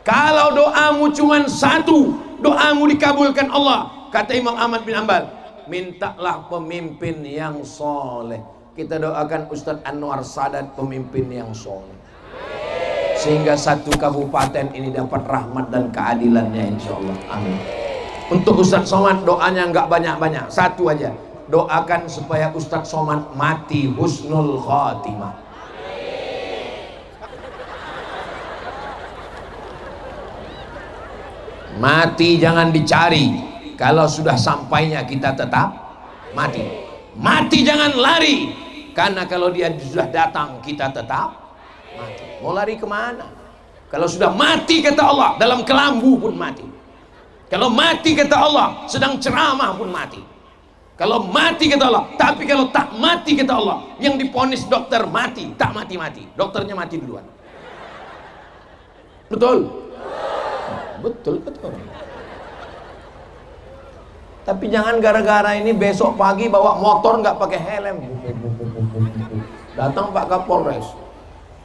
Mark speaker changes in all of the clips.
Speaker 1: Kalau doamu cuma satu, doamu dikabulkan Allah. Kata Imam Ahmad bin Hanbal, mintalah pemimpin yang soleh. Kita doakan Ustadz Anwar Sadat pemimpin yang soleh, sehingga satu kabupaten ini dapat rahmat dan keadilannya, insya Allah. Amin. Untuk Ustadz Somad doanya nggak banyak-banyak, satu aja, doakan supaya Ustadz Somad mati husnul khatimah. Mati jangan dicari, kalau sudah sampainya kita tetap mati. Mati jangan lari, karena kalau dia sudah datang kita tetap mati. Mau lari kemana? Kalau sudah mati kata Allah, dalam kelambu pun mati. Kalau mati kata Allah, sedang ceramah pun mati. Kalau mati kata Allah. Tapi kalau tak mati kata Allah, yang diponis dokter mati, tak mati-mati, dokternya mati duluan. Betul? Betul. Tapi jangan gara-gara ini besok pagi bawa motor nggak pakai helm, datang Pak Kapolres,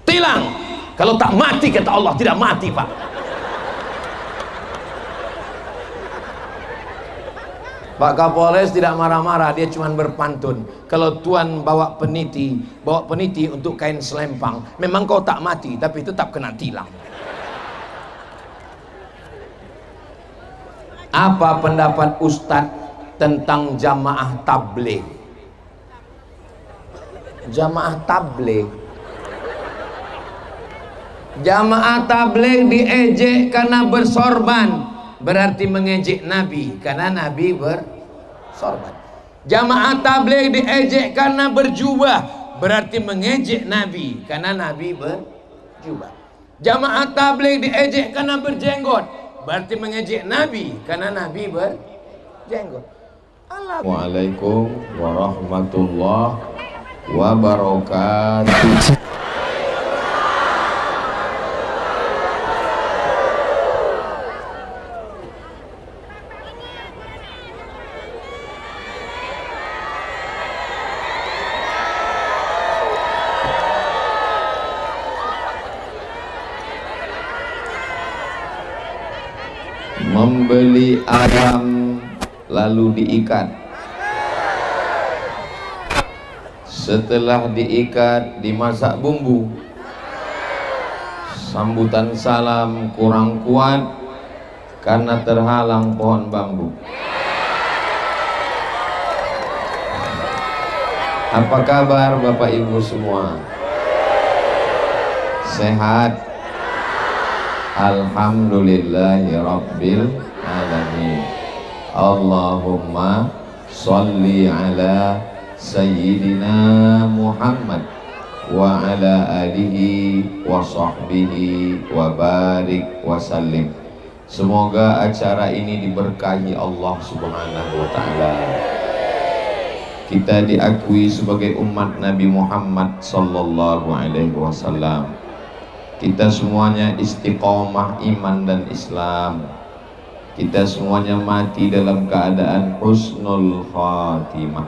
Speaker 1: tilang. Kalau tak mati kata Allah, tidak mati Pak. Pak Kapolres tidak marah-marah, dia cuma berpantun. Kalau Tuan bawa peniti untuk kain selempang, memang kau tak mati, tapi tetap kena tilang. Apa pendapat Ustadz tentang jamaah tabligh? Jamaah tabligh, jamaah tabligh diejek karena bersorban, berarti mengejek Nabi, karena Nabi bersorban. Jamaah tabligh diejek karena berjubah, berarti mengejek Nabi, karena Nabi berjubah. Jamaah tabligh diejek karena berjenggot, berarti mengejek Nabi, karena Nabi berjenggot. Assalamualaikum warahmatullahi wabarakatuh. Membeli ayam lalu diikat, setelah diikat dimasak bumbu, sambutan salam kurang kuat karena terhalang pohon bambu. Apa kabar Bapak Ibu semua? Sehat? Alhamdulillahi Rabbil Alamin. Allahumma salli ala Sayyidina Muhammad wa ala alihi wa sahbihi wa barik wa sallim. Semoga acara ini diberkahi Allah Subhanahu wa ta'ala. Kita diakui sebagai umat Nabi Muhammad sallallahu alaihi wasallam. Kita semuanya istiqomah iman dan Islam. Kita semuanya mati dalam keadaan husnul khatimah,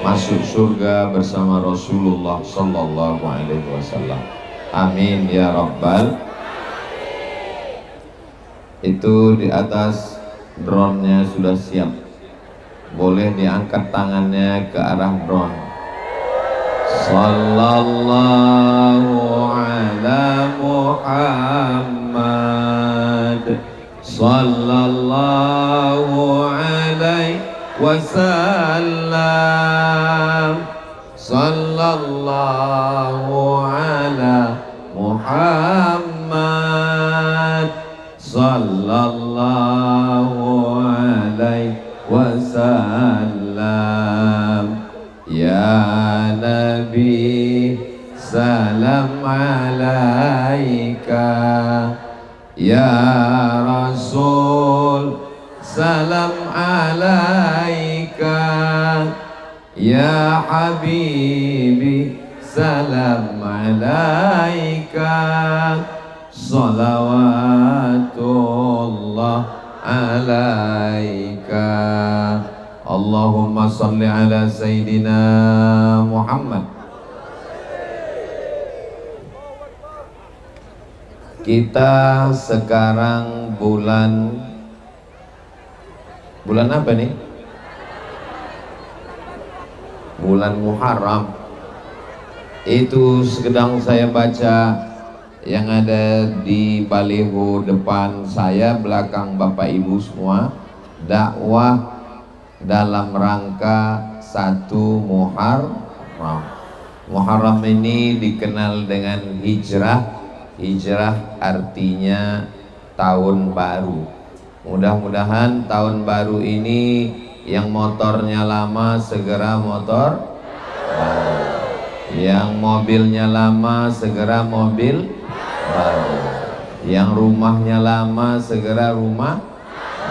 Speaker 1: masuk surga bersama Rasulullah sallallahu alaihi wasallam. Amin ya rabbal. Itu di atas drone-nya sudah siap. Boleh diangkat tangannya ke arah drone. Sallallahu ala Muhammad sallallahu alaihi wasallam. Sallallahu ala Muhammad sallallahu alaihi wasallam. Ya Nabi salam alaika, ya Rasul salam alaika, ya Habibi salam alaika. Salawatullah alaika. Allahumma salli ala Sayyidina Muhammad. Kita sekarang bulan apa nih? Bulan Muharram. Itu sedang saya baca yang ada di baliho depan saya, belakang Bapak Ibu semua, dakwah dalam rangka 1 Muharram. Muharram ini dikenal dengan hijrah. Hijrah artinya tahun baru. Mudah-mudahan tahun baru ini yang motornya lama segera motor baru, yang mobilnya lama segera mobil baru, yang rumahnya lama segera rumah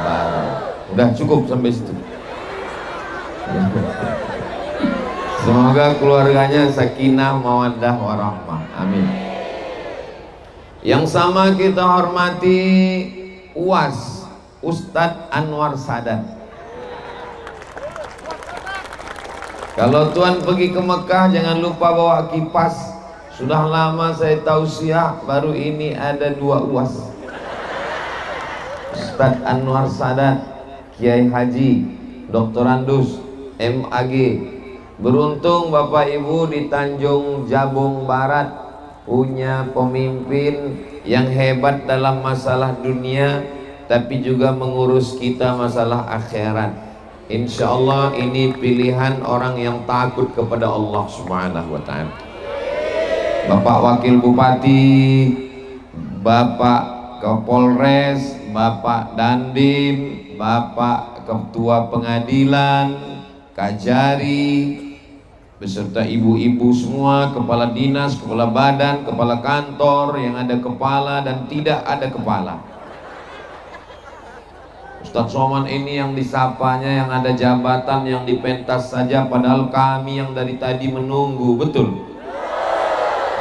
Speaker 1: baru. Udah cukup sampai situ. Semoga keluarganya sakinah mawaddah warahmah. Amin. Yang sama kita hormati UAS, Ustadz Anwar Sadat. Kalau Tuhan pergi ke Mekah jangan lupa bawa kipas. Sudah lama saya tausiah, baru ini ada 2 UAS. Ustadz Anwar Sadat, Kiai Haji, Dr. Andus, MAG. Beruntung Bapak Ibu di Tanjung Jabung Barat punya pemimpin yang hebat dalam masalah dunia, tapi juga mengurus kita masalah akhirat. Insya Allah ini pilihan orang yang takut kepada Allah Subhanahu wa ta'ala. Bapak Wakil Bupati, Bapak Kapolres, Bapak Dandim, Bapak Ketua Pengadilan, Kajari, beserta ibu-ibu semua, kepala dinas, kepala badan, kepala kantor, yang ada kepala dan tidak ada kepala. Ustadz Somad ini yang disapanya, yang ada jabatan, yang dipentas saja, padahal kami yang dari tadi menunggu. Betul?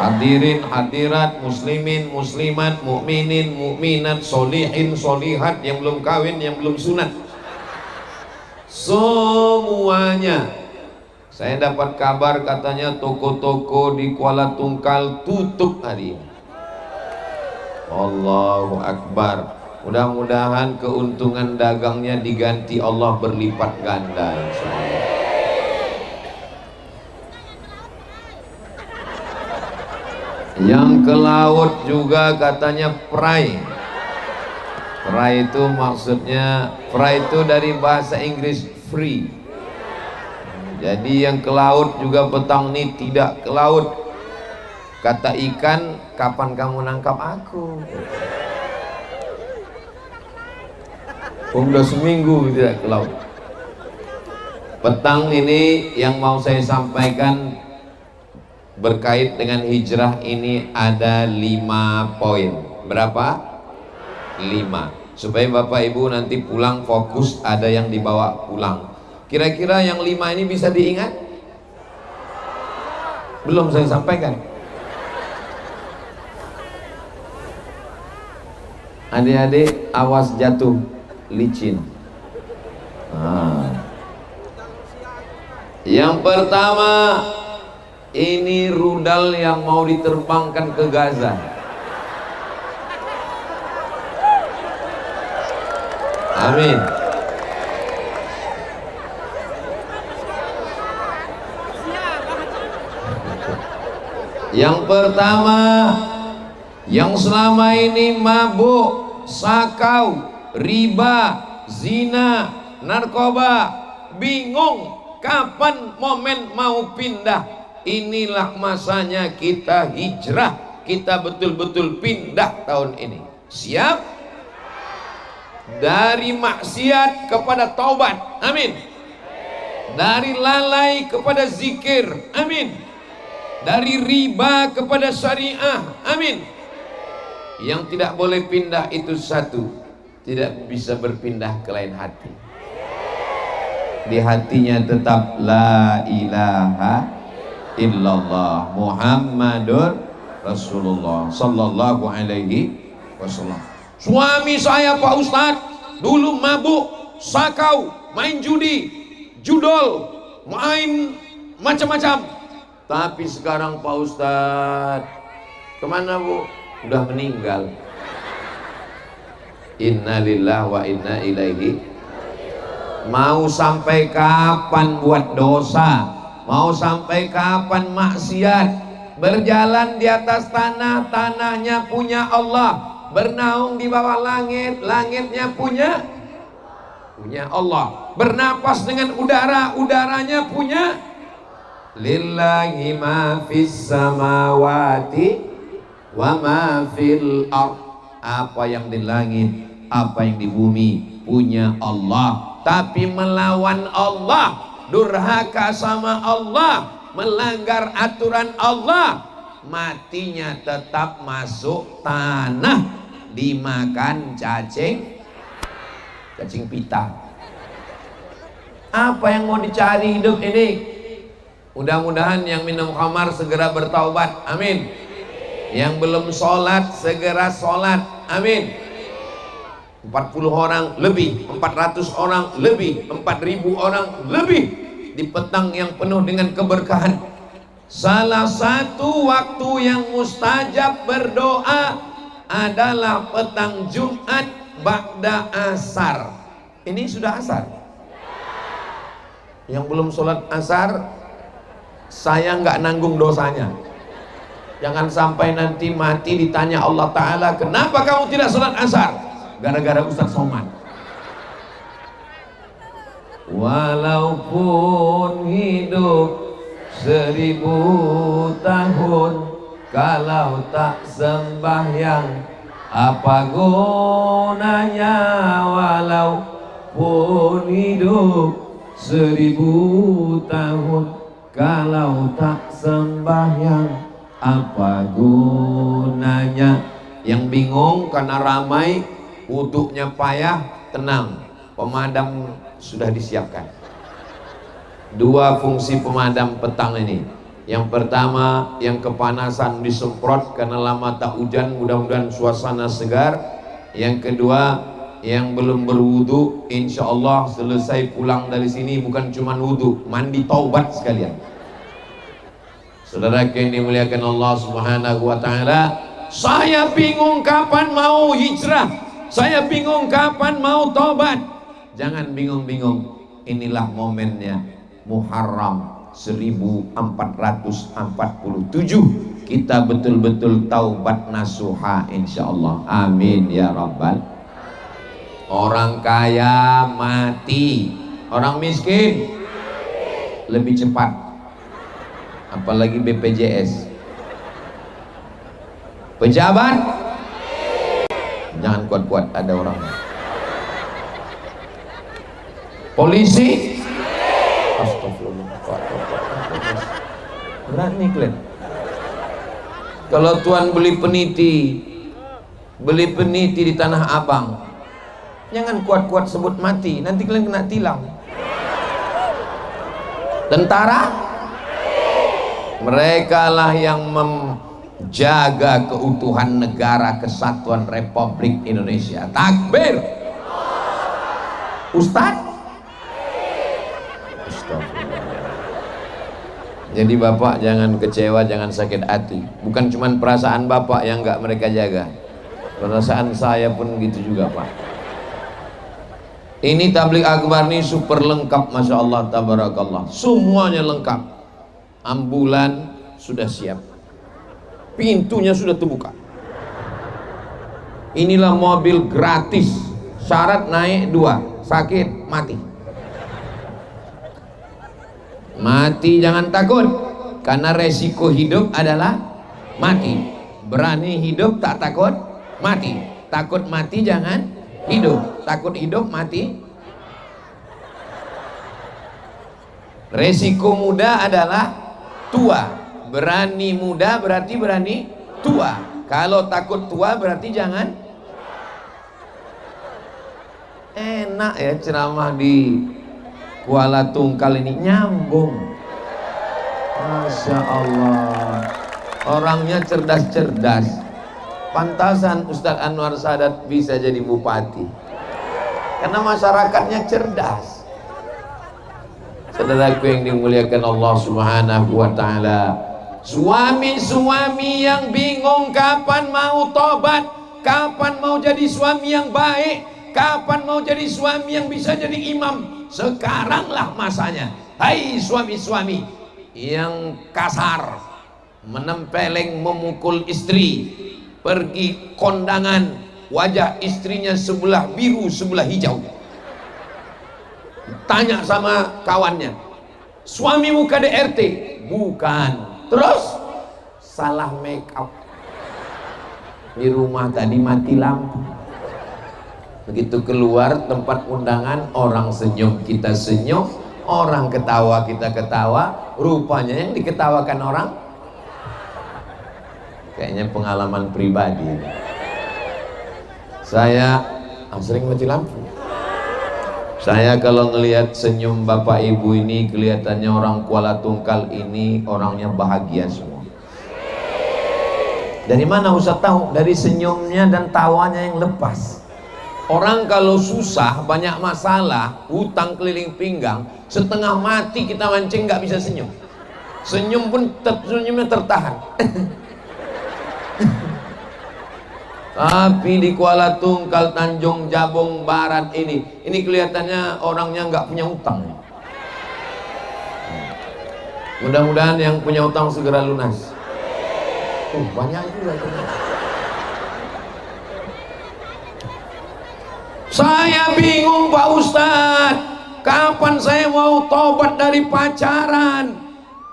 Speaker 1: Hadirin, hadirat, muslimin, muslimat, mukminin, mukminat, solihin, solihat, yang belum kawin, yang belum sunat, semuanya. Saya dapat kabar katanya toko-toko di Kuala Tungkal tutup hari ini. Allahu Akbar. Mudah-mudahan keuntungan dagangnya diganti Allah berlipat ganda, insyaallah. Yang ke laut juga katanya pray. Pray itu maksudnya, pray itu dari bahasa Inggris free. Jadi yang ke laut juga petang ini tidak ke laut. Kata ikan, kapan kamu nangkap aku? Udah seminggu tidak ke laut. Petang ini yang mau saya sampaikan berkait dengan hijrah ini ada 5 poin. Berapa? 5. Supaya Bapak Ibu nanti pulang fokus, ada yang dibawa pulang. Kira-kira yang 5 ini bisa diingat? Belum saya sampaikan. Adik-adik awas jatuh licin. Yang pertama, ini rudal yang mau diterbangkan ke Gaza. Amin. Yang pertama, yang selama ini mabuk, sakau, riba, zina, narkoba, bingung kapan momen mau pindah. Inilah masanya kita hijrah, kita betul-betul pindah tahun ini. Siap? Dari maksiat kepada taubat, amin. Dari lalai kepada zikir, amin. Dari riba kepada syariah, amin. Yang tidak boleh pindah itu satu, tidak bisa berpindah ke lain hati. Di hatinya tetap la ilaha illallah Muhammadur Rasulullah sallallahu alaihi wasallam. Suami saya Pak Ustadz dulu mabuk, sakau, main judi, judol, main macam-macam. Tapi sekarang Pak Ustadz, kemana Bu? udah meninggal. Inna lillahi wa inna ilaihi. Mau sampai kapan buat dosa? Mau sampai kapan maksiat? Berjalan di atas tanah, tanahnya punya Allah. Bernaung di bawah langit, langitnya punya Allah. Bernapas dengan udara, udaranya punya. Lillahi ma fis samawati wa ma fil ardh. Apa yang di langit, apa yang di bumi punya Allah. Tapi melawan Allah, durhaka sama Allah, melanggar aturan Allah, matinya tetap masuk tanah, dimakan cacing pita. Apa yang mau dicari hidup ini? Mudah-mudahan yang minum khamar segera bertaubat, amin. Yang belum sholat segera sholat, amin. 40 orang lebih, 400 orang lebih, 4000 orang lebih di petang yang penuh dengan keberkahan. Salah satu waktu yang mustajab berdoa adalah petang Jumat ba'da asar. Ini sudah asar. Yang belum sholat asar, saya nggak nanggung dosanya. Jangan sampai nanti mati ditanya Allah Ta'ala, kenapa kamu tidak sholat asar? Gara-gara Ustaz Somad. Walaupun hidup 1000 tahun, kalau tak sembahyang apa gunanya? Walaupun hidup 1000 tahun, kalau tak sembahyang apa gunanya? Yang bingung karena ramai, wuduknya payah, tenang, pemadam sudah disiapkan. Dua fungsi pemadam petang ini. Yang pertama, yang kepanasan disemprot karena lama tak hujan, mudah-mudahan suasana segar. Yang kedua, yang belum berwudu, insya Allah selesai pulang dari sini bukan cuma wudu, mandi taubat sekalian. Saudara yang dimuliakan Allah Subhanahu wa Ta'ala, saya bingung kapan mau hijrah. Saya bingung kapan mau tobat. Jangan bingung-bingung. Inilah momennya. Muharram 1447. Kita betul-betul taubat nasuha insyaallah. Amin ya rabbal. Orang kaya mati, orang miskin lebih cepat. Apalagi BPJS. Pejabat jangan kuat-kuat, ada orang. Polisi, astagfirullah, berani kalian. Kalau tuan beli peniti di Tanah Abang, jangan kuat-kuat sebut mati, nanti kalian kena tilang. Tentara, mereka lah yang jaga keutuhan negara kesatuan Republik Indonesia. Takbir. Ustadz. Jadi bapak jangan kecewa, jangan sakit hati. Bukan cuma perasaan bapak yang nggak mereka jaga, perasaan saya pun gitu juga pak. Ini tabligh akbar nih super lengkap, masya Allah, tabarakallah, semuanya lengkap. Ambulan sudah siap, pintunya sudah terbuka. Inilah mobil gratis, syarat naik 2, sakit mati. Mati jangan takut, karena resiko hidup adalah mati. Berani hidup tak takut mati. Takut mati jangan hidup, takut hidup mati. Resiko muda adalah tua. Berani muda berarti berani tua. Kalau takut tua berarti jangan. Enak ya ceramah di Kuala Tungkal ini, nyambung. Masya Allah, orangnya cerdas-cerdas. Pantasan Ustadz Anwar Sadat bisa jadi bupati, karena masyarakatnya cerdas. Saudaraku yang dimuliakan Allah Subhanahu wa Ta'ala, Suami-suami yang bingung kapan mau tobat, kapan mau jadi suami yang baik, kapan mau jadi suami yang bisa jadi imam, sekaranglah masanya. Hai suami-suami yang kasar, menempeleng memukul istri, pergi kondangan, wajah istrinya sebelah biru sebelah hijau. Tanya sama kawannya, suamimu KDRT? Bukan. Terus salah make up, di rumah tadi mati lampu. Begitu keluar tempat undangan, orang senyum kita senyum, orang ketawa kita ketawa, rupanya yang diketawakan orang kayaknya pengalaman pribadi. Saya sering mati lampu. Saya kalau ngelihat senyum bapak ibu ini, kelihatannya orang Kuala Tungkal ini orangnya bahagia semua. Dari mana Ustaz tahu? Dari senyumnya dan tawanya yang lepas. Orang kalau susah, banyak masalah, hutang keliling pinggang, setengah mati kita mancing nggak bisa senyum. Senyum pun senyumnya tertahan. Tapi di Kuala Tungkal, Tanjung Jabung Barat ini kelihatannya orangnya nggak punya utang. Mudah-mudahan yang punya utang segera lunas. Banyak juga. Saya bingung Pak Ustadz, kapan saya mau tobat dari pacaran?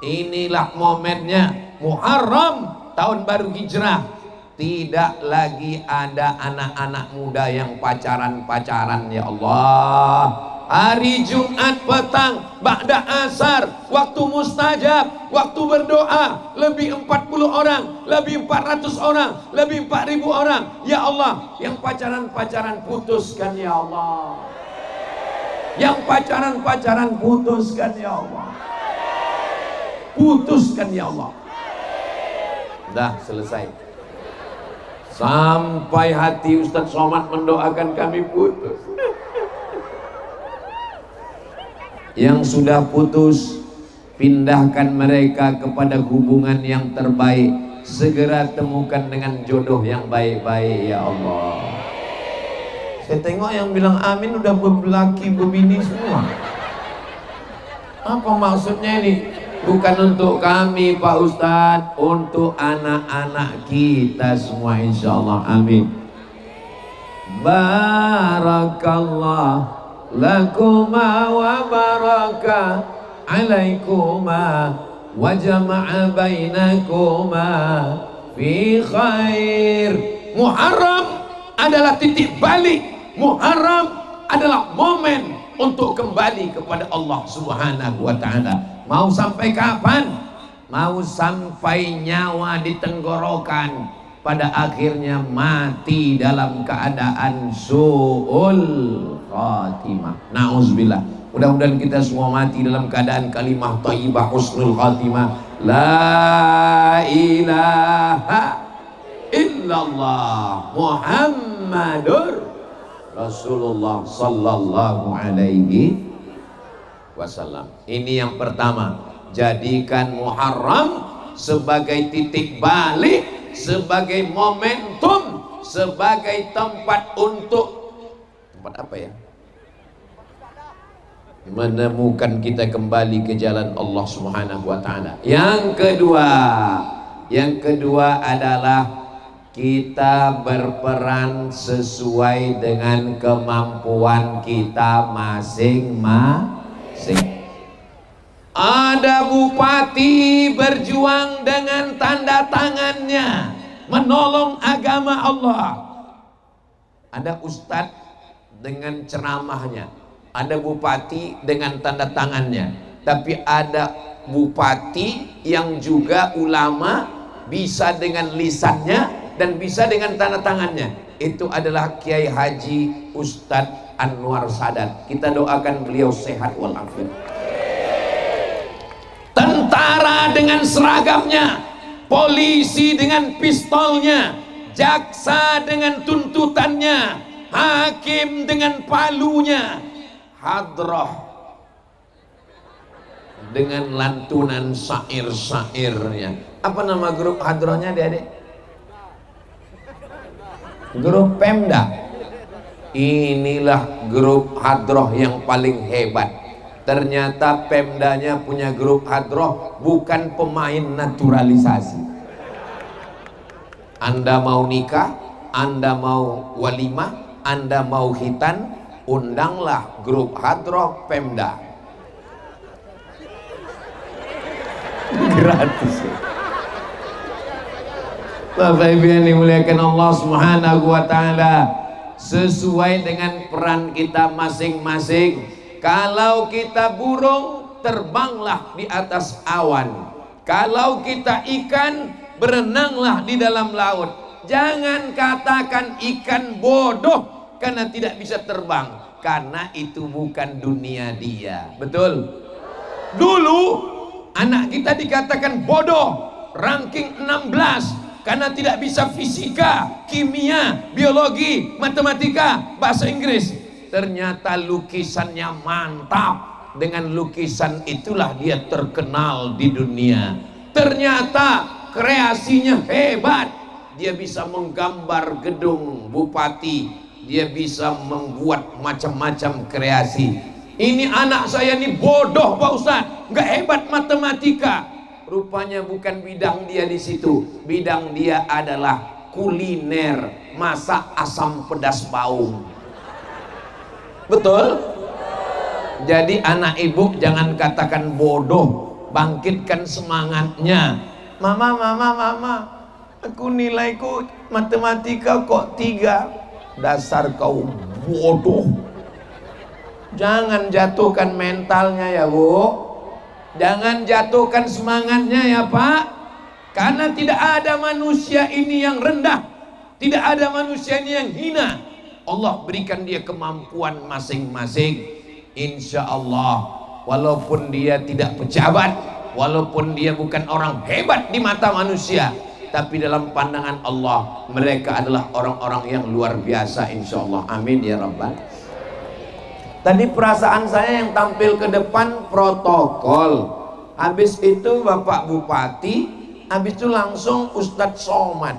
Speaker 1: Inilah momennya, Muharram, tahun baru hijrah. Tidak lagi ada anak-anak muda yang pacaran-pacaran, ya Allah. Hari Jumat petang, ba'da asar, waktu mustajab, waktu berdoa, lebih 40 orang, lebih 400 orang, lebih 4.000 orang. Ya Allah, yang pacaran-pacaran putuskan ya Allah. Yang pacaran-pacaran putuskan ya Allah. Putuskan ya Allah. Dah selesai. Sampai hati Ustadz Somad mendoakan kami putus. Yang sudah putus, pindahkan mereka kepada hubungan yang terbaik. Segera temukan dengan jodoh yang baik-baik ya Allah. Saya tengok yang bilang amin udah berlaki berbini semua. Apa maksudnya ini? Bukan untuk kami Pak Ustadz, untuk anak-anak kita semua insyaallah, amin. Barakallah lakuma wa baraka alaikuma wa jama'a bainakuma fi khair. Muharram adalah titik balik. Muharram adalah momen untuk kembali kepada Allah Subhanahu wa ta'ala. Mau sampai kapan? Mau sampai nyawa di tenggorokan, pada akhirnya mati dalam keadaan su'ul khatimah. Na'udzubillah. Mudah-mudahan kita semua mati dalam keadaan kalimah thayyibah husnul khatimah. La ilaha illallah Muhammadur Rasulullah sallallahu alaihi wasallam. Ini yang pertama, jadikan Muharram sebagai titik balik, sebagai momentum, sebagai tempat untuk apa ya? Menemukan kita kembali ke jalan Allah Subhanahu wa taala. Yang kedua adalah kita berperan sesuai dengan kemampuan kita masing-masing. Ada bupati berjuang dengan tanda tangannya menolong agama Allah. Ada ustadz dengan ceramahnya. Ada bupati dengan tanda tangannya. Tapi ada bupati yang juga ulama, bisa dengan lisannya dan bisa dengan tanda tangannya. Itu adalah Kiai Haji Ustadz Anwar Sadat. Kita doakan beliau sehat walafiat. Tentara dengan seragamnya, polisi dengan pistolnya, jaksa dengan tuntutannya, hakim dengan palunya, hadrah dengan lantunan syair-syairnya, Apa nama grup hadrohnya adik-adik? Grup Pemda. Inilah grup hadroh yang paling hebat. Ternyata Pemdanya punya grup hadroh, bukan pemain naturalisasi. Anda mau nikah, Anda mau walimah, Anda mau khitan, undanglah grup hadroh Pemda. Gratis. Bapak Ibu yang dimuliakan Allah Subhanahu wa taala, sesuai dengan peran kita masing-masing. Kalau kita burung, terbanglah di atas awan. Kalau kita ikan, berenanglah di dalam laut. Jangan katakan ikan bodoh karena tidak bisa terbang, karena itu bukan dunia dia. Betul? Dulu anak kita dikatakan bodoh, ranking 16, karena tidak bisa fisika, kimia, biologi, matematika, bahasa Inggris. Ternyata lukisannya mantap. Dengan lukisan itulah dia terkenal di dunia. Ternyata kreasinya hebat. Dia bisa menggambar gedung bupati, dia bisa membuat macam-macam kreasi. Ini anak saya ini bodoh Pak Ustadz, nggak hebat matematika. Rupanya bukan bidang dia di situ. Bidang dia adalah kuliner, masak asam pedas baung. Betul? Jadi anak ibu jangan katakan bodoh, bangkitkan semangatnya. Mama, aku nilaiku matematika kok 3. Dasar kau bodoh. Jangan jatuhkan mentalnya ya Bu. Jangan jatuhkan semangatnya ya Pak. Karena tidak ada manusia ini yang rendah, tidak ada manusia ini yang hina. Allah berikan dia kemampuan masing-masing. Insya Allah, walaupun dia tidak pejabat, walaupun dia bukan orang hebat di mata manusia, tapi dalam pandangan Allah mereka adalah orang-orang yang luar biasa insya Allah. Amin ya Rabbal. Tadi perasaan saya yang tampil ke depan protokol, habis itu Bapak Bupati, habis itu langsung Ustadz Somad.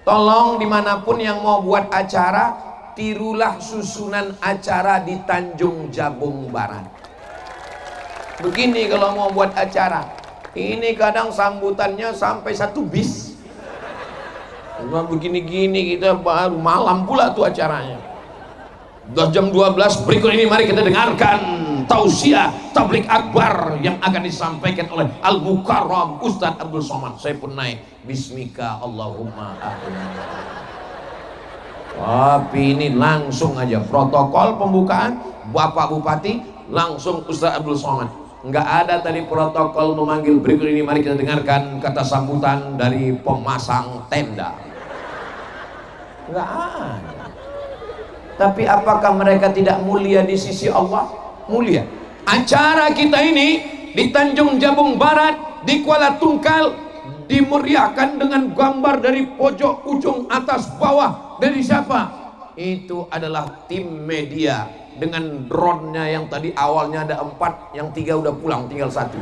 Speaker 1: Tolong dimanapun yang mau buat acara, tirulah susunan acara di Tanjung Jabung Barat. Begini kalau mau buat acara, ini kadang sambutannya sampai 1 bis. Cuma begini-gini kita baru malam pula tuh acaranya. Udah jam 12, berikut ini mari kita dengarkan tausiah tablik akbar yang akan disampaikan oleh Al-Mukarram Ustadz Abdul Somad. Saya pun naik, bismika Allahumma amin. Tapi ini langsung aja protokol pembukaan Bapak Bupati, langsung Ustadz Abdul Somad. Enggak ada tadi protokol memanggil, berikut ini mari kita dengarkan kata sambutan dari pemasang tenda. Enggak ada. Tapi apakah mereka tidak mulia di sisi Allah? Mulia. Acara kita ini di Tanjung Jabung Barat, di Kuala Tungkal, dimeriahkan dengan gambar dari pojok ujung atas bawah. Dari siapa? Itu adalah tim media dengan drone-nya yang tadi awalnya ada 4, yang 3 udah pulang, tinggal 1.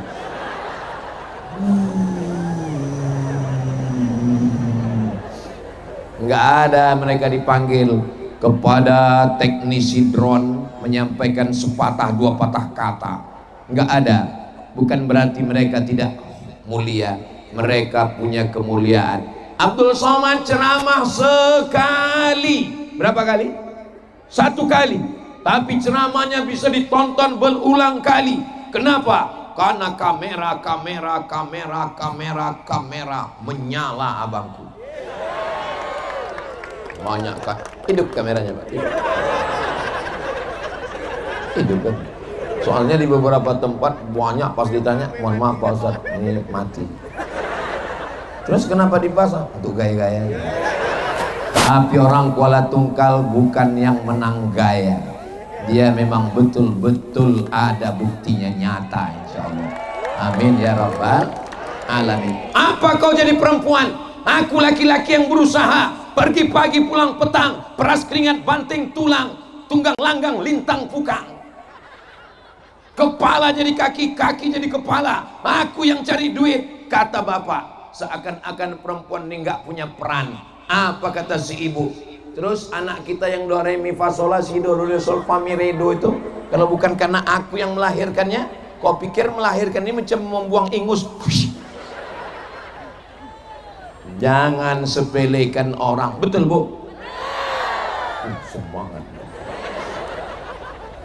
Speaker 1: Nggak ada mereka dipanggil. Kepada teknisi drone menyampaikan sepatah 2 patah kata, nggak ada. Bukan berarti mereka tidak mulia, mereka punya kemuliaan. Abdul Somad ceramah sekali, berapa kali? 1 kali, tapi ceramahnya bisa ditonton berulang kali. Kenapa? Karena kamera menyala abangku. Banyak Kak, hidup kameranya Pak, hidup kan. Soalnya di beberapa tempat banyak pas ditanya, mohon maaf Pak Ustadz, ini mati. Terus kenapa dipasang? Untuk gaya-gaya. Tapi orang Kuala Tungkal bukan yang menang gaya, dia memang betul-betul ada buktinya nyata insya Allah. Amin ya Rabbal Alamin. Apa kau jadi perempuan? Aku laki-laki yang berusaha, pergi pagi pulang petang, peras keringat banting tulang, tunggang langgang lintang pukang. Kepala jadi kaki, kaki jadi kepala, aku yang cari duit. Kata bapak, seakan-akan perempuan ini nggak punya peran. Apa kata si ibu? Terus anak kita yang do re mi fa sol la si do re sol fa mi re do itu, kalau bukan karena aku yang melahirkannya, kau pikir melahirkan ini macam membuang ingus? Jangan sepelekan orang, betul bu? Semangat.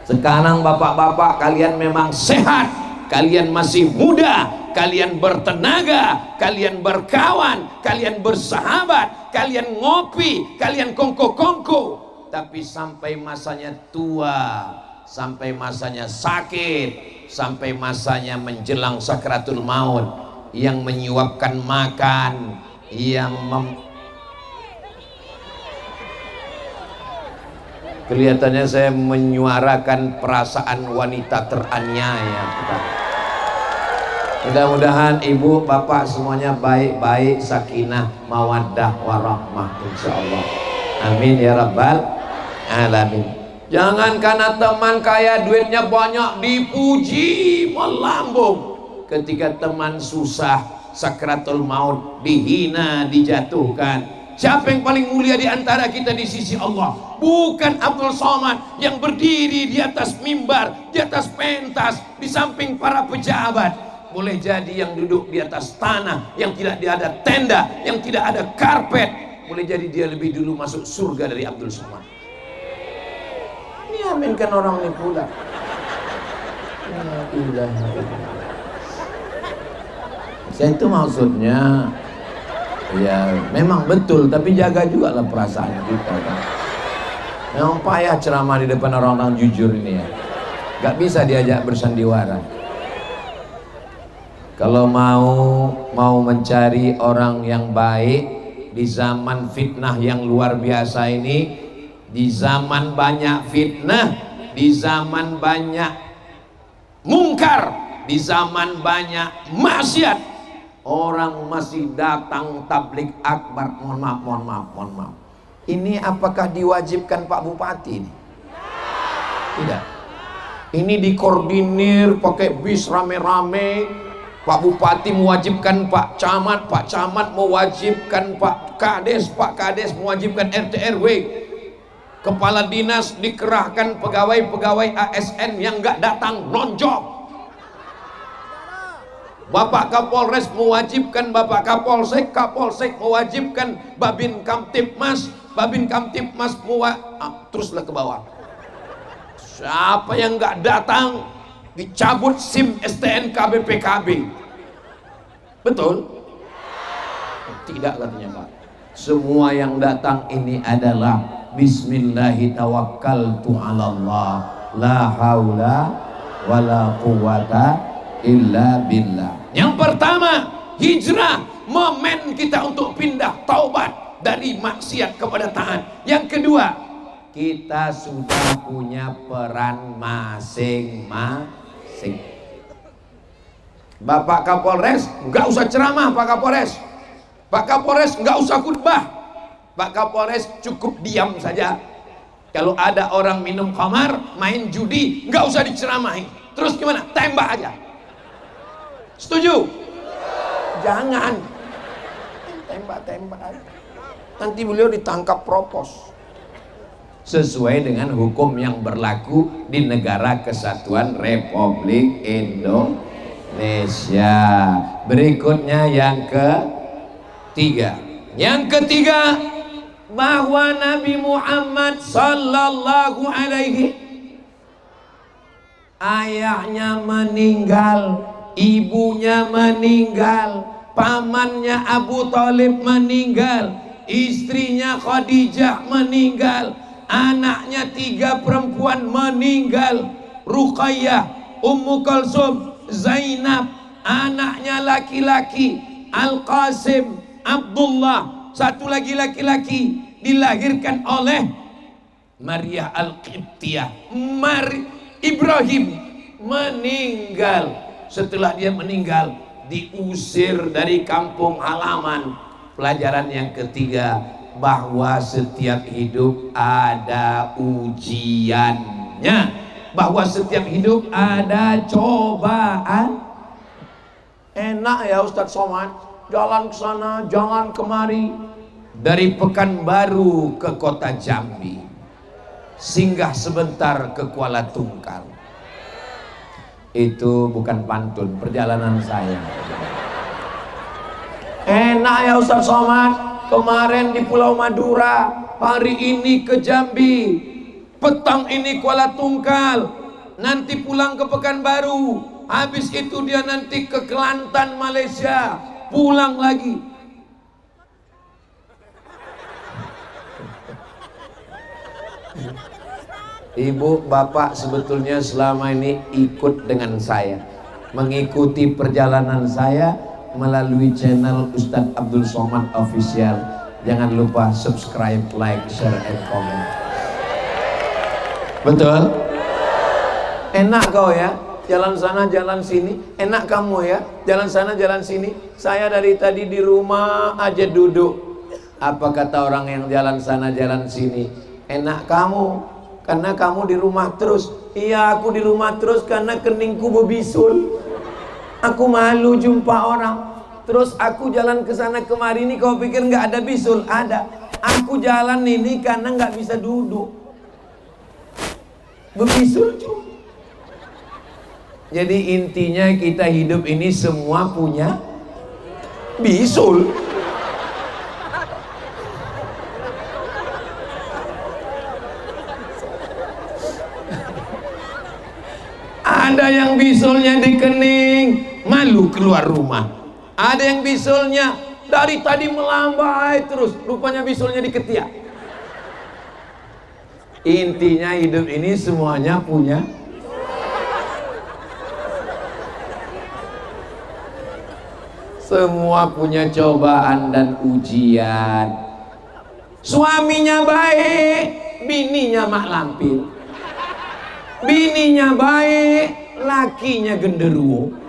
Speaker 1: Sekarang bapak-bapak kalian memang sehat, kalian masih muda, kalian bertenaga, kalian berkawan, kalian bersahabat, kalian ngopi, kalian kongko-kongko. Tapi sampai masanya tua, sampai masanya sakit, sampai masanya menjelang sakratul maut, yang menyuapkan makan, yang kelihatannya saya menyuarakan perasaan wanita teraniaya. Mudah-mudahan ibu bapak semuanya baik-baik, sakinah mawaddah warahmah insyaallah. Amin ya rabbal alamin. Jangan karena teman kaya duitnya banyak dipuji melambung, ketika teman susah sakratul maut dihina, dijatuhkan. Siapa yang paling mulia di antara kita di sisi Allah? Bukan Abdul Somad yang berdiri di atas mimbar, di atas pentas, di samping para pejabat. Boleh jadi yang duduk di atas tanah, yang tidak ada tenda, yang tidak ada karpet, boleh jadi dia lebih dulu masuk surga dari Abdul Somad. Ini aminkan orang ini pula. Saya itu maksudnya, ya memang betul, tapi jaga juga lah perasaan kita kan. Memang payah ceramah di depan orang-orang jujur ini ya, gak bisa diajak bersandiwara. Kalau mau mencari orang yang baik di zaman fitnah yang luar biasa ini, di zaman banyak fitnah, di zaman banyak mungkar, di zaman banyak maksiat, orang masih datang tablik akbar. Mohon maaf. Ini apakah diwajibkan Pak Bupati? Tidak. Ini dikoordinir pakai bis rame-rame. Pak Bupati mewajibkan Pak Camat mewajibkan Pak Kades mewajibkan RT RW. Kepala dinas dikerahkan pegawai-pegawai ASN yang nggak datang non-job. Bapak Kapolres mewajibkan Bapak Kapolsek mewajibkan Babin Kamtipmas teruslah ke bawah. Siapa yang nggak datang dicabut SIM STNK BPKB. Betul? Tidak katanya Pak. Semua yang datang ini adalah Bismillahi tawakkaltu ala Allah, la haula wala quwata illa billah. Yang pertama, hijrah, momen kita untuk pindah taubat dari maksiat kepada taat. Yang kedua, kita sudah punya peran masing-masing. Bapak Kapolres nggak usah ceramah, Pak Kapolres nggak usah khutbah, Pak Kapolres cukup diam saja. Kalau ada orang minum khamar, main judi, nggak usah diceramahi. Terus gimana? Tembak aja. Setuju? Jangan tembak aja. Nanti beliau ditangkap propos sesuai dengan hukum yang berlaku di Negara Kesatuan Republik Indonesia. Berikutnya yang ketiga. Bahwa Nabi Muhammad sallallahu alaihi, ayahnya meninggal, ibunya meninggal, pamannya Abu Thalib meninggal, istrinya Khadijah meninggal, anaknya 3 perempuan meninggal, Ruqayyah, Ummu Kulsum, Zainab, anaknya laki-laki Al-Qasim, Abdullah, satu lagi laki-laki dilahirkan oleh Maria Al-Qibtiyah. Ibrahim meninggal. Setelah dia meninggal, diusir dari kampung halaman. Pelajaran yang ketiga, bahwa setiap hidup ada ujiannya, bahwa setiap hidup ada cobaan. Enak ya Ustadz Somad, jalan ke sana, jalan kemari. Dari Pekanbaru ke kota Jambi, singgah sebentar ke Kuala Tungkal. Itu bukan pantun, perjalanan saya. Enak ya Ustaz Somad, kemarin di Pulau Madura, hari ini ke Jambi, petang ini Kuala Tungkal, nanti pulang ke Pekanbaru, habis itu dia nanti ke Kelantan Malaysia, pulang lagi. Ibu, bapak sebetulnya selama ini ikut dengan saya, mengikuti perjalanan saya melalui channel Ustadz Abdul Somad Official. Jangan lupa subscribe, like, share, and comment. Betul? Enak kau ya, jalan sana jalan sini. Enak kamu ya, jalan sana jalan sini. Saya dari tadi di rumah aja duduk. Apa kata orang yang jalan sana jalan sini? Enak kamu, karena kamu di rumah terus. Iya, aku di rumah terus karena keningku berbisul. Aku malu jumpa orang. Terus aku jalan ke sana kemari ini, kau pikir nggak ada bisul? Ada. Aku jalan ini karena nggak bisa duduk, berbisul juga. Jadi intinya kita hidup ini semua punya bisul. Ada yang bisulnya di kening, malu keluar rumah. Ada yang bisulnya dari tadi melambai terus, rupanya bisulnya di ketiak. Intinya hidup ini semuanya punya. Semua punya cobaan dan ujian. Suaminya baik, bininya mak lampir. Bininya baik, lakinya genderuwo.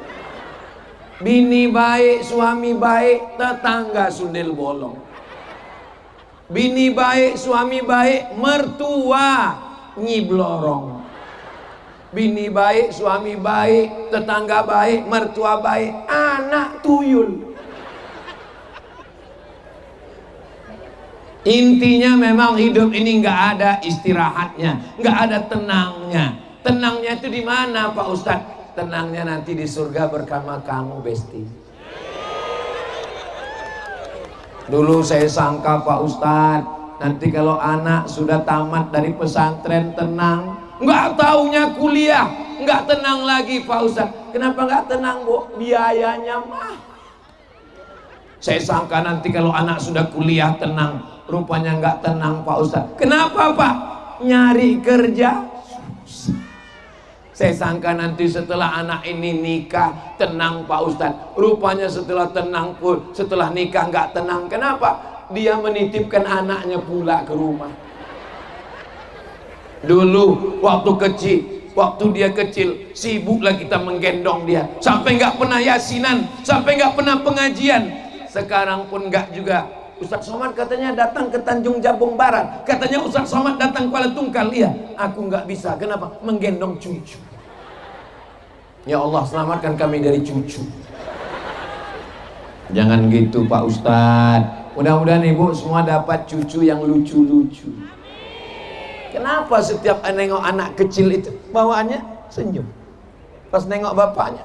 Speaker 1: Bini baik, suami baik, tetangga sundel bolong. Bini baik, suami baik, mertua nyiblorong. Bini baik, suami baik, tetangga baik, mertua baik, anak tuyul. Intinya memang hidup ini nggak ada istirahatnya, nggak ada tenangnya. Tenangnya itu di mana Pak Ustadz? Tenangnya nanti di surga bersama kamu, Besti. Dulu saya sangka Pak Ustadz, nanti kalau anak sudah tamat dari pesantren tenang, nggak taunya kuliah, nggak tenang lagi Pak Ustadz. Kenapa nggak tenang, Bu? Biayanya mah. Saya sangka nanti kalau anak sudah kuliah tenang, rupanya nggak tenang Pak Ustadz. Kenapa Pak? Nyari kerja susah. Saya sangka nanti setelah anak ini nikah tenang Pak Ustadz. Rupanya setelah tenang pun, setelah nikah nggak tenang. Kenapa? Dia menitipkan anaknya pula ke rumah. Dulu waktu kecil, waktu dia kecil, sibuklah kita menggendong dia, sampai nggak pernah yasinan, sampai nggak pernah pengajian. Sekarang pun nggak juga. Ustadz Somad katanya datang ke Tanjung Jabung Barat, katanya Ustadz Somad datang Kuala Tungkal. Iya, aku nggak bisa. Kenapa? Menggendong cucu. Ya Allah, selamatkan kami dari cucu. Jangan gitu Pak Ustadz. Mudah-mudahan ibu semua dapat cucu yang lucu-lucu. Kenapa setiap nengok anak kecil itu bawaannya senyum, pas nengok bapaknya?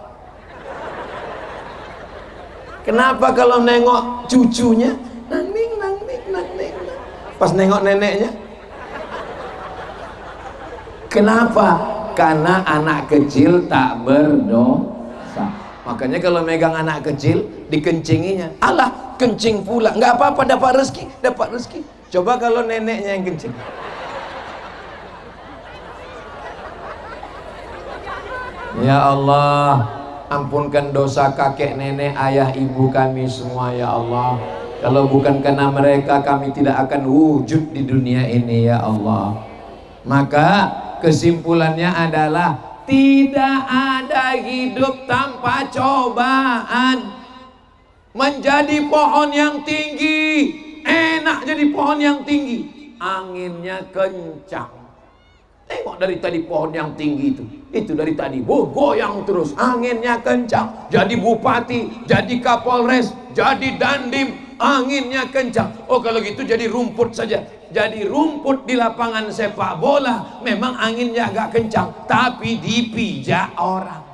Speaker 1: Kenapa kalau nengok cucunya nangning, pas nengok neneknya? Kenapa? Karena anak kecil tak berdosa. Makanya kalau megang anak kecil dikencinginya, alah kencing pula, nggak apa-apa, dapat rezeki, dapat rezeki. Coba kalau neneknya yang kencing. Ya Allah, ampunkan dosa kakek nenek ayah ibu kami semua ya Allah. Kalau bukan karena mereka kami tidak akan wujud di dunia ini ya Allah. Maka kesimpulannya adalah tidak ada hidup tanpa cobaan. Menjadi pohon yang tinggi enak, jadi pohon yang tinggi anginnya kencang, Tengok dari tadi pohon yang tinggi itu dari tadi goyang terus, anginnya kencang. Jadi bupati, jadi kapolres, jadi dandim, anginnya kencang. Oh kalau gitu jadi rumput saja. Jadi rumput di lapangan sepak bola memang anginnya agak kencang, tapi dipijak orang.